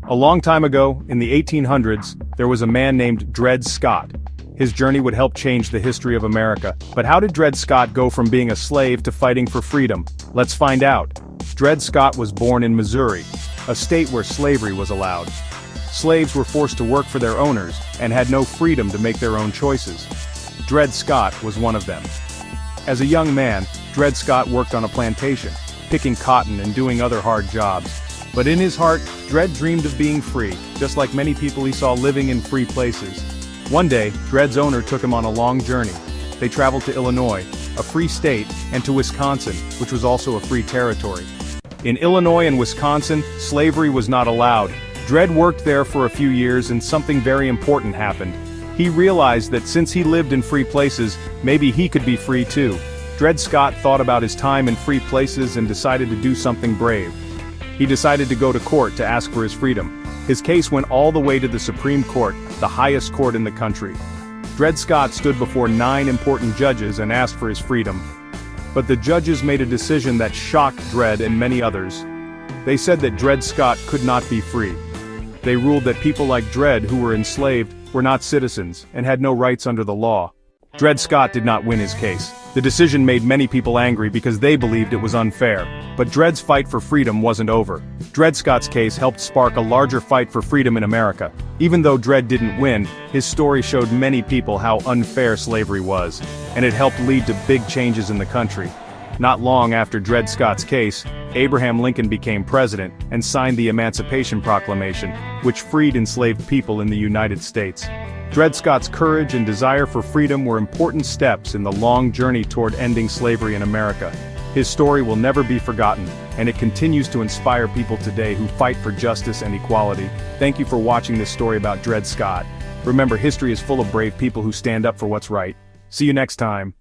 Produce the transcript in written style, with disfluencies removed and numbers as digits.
A long time ago, in the 1800s, there was a man named Dred Scott. His journey would help change the history of America. But how did Dred Scott go from being a slave to fighting for freedom? Let's find out. Dred Scott was born in Missouri, a state where slavery was allowed. Slaves were forced to work for their owners and had no freedom to make their own choices. Dred Scott was one of them. As a young man, Dred Scott worked on a plantation, picking cotton and doing other hard jobs. But in his heart, Dred dreamed of being free, just like many people he saw living in free places. One day, Dred's owner took him on a long journey. They traveled to Illinois, a free state, and to Wisconsin, which was also a free territory. In Illinois and Wisconsin, slavery was not allowed. Dred worked there for a few years and something very important happened. He realized that since he lived in free places, maybe he could be free too. Dred Scott thought about his time in free places and decided to do something brave. He decided to go to court to ask for his freedom. His case went all the way to the Supreme Court, the highest court in the country. Dred Scott stood before 9 important judges and asked for his freedom. But the judges made a decision that shocked Dred and many others. They said that Dred Scott could not be free. They ruled that people like Dred who were enslaved were not citizens and had no rights under the law. Dred Scott did not win his case. The decision made many people angry because they believed it was unfair. But Dred's fight for freedom wasn't over. Dred Scott's case helped spark a larger fight for freedom in America. Even though Dred didn't win, his story showed many people how unfair slavery was, and it helped lead to big changes in the country. Not long after Dred Scott's case, Abraham Lincoln became president and signed the Emancipation Proclamation, which freed enslaved people in the United States. Dred Scott's courage and desire for freedom were important steps in the long journey toward ending slavery in America. His story will never be forgotten, and it continues to inspire people today who fight for justice and equality. Thank you for watching this story about Dred Scott. Remember, history is full of brave people who stand up for what's right. See you next time.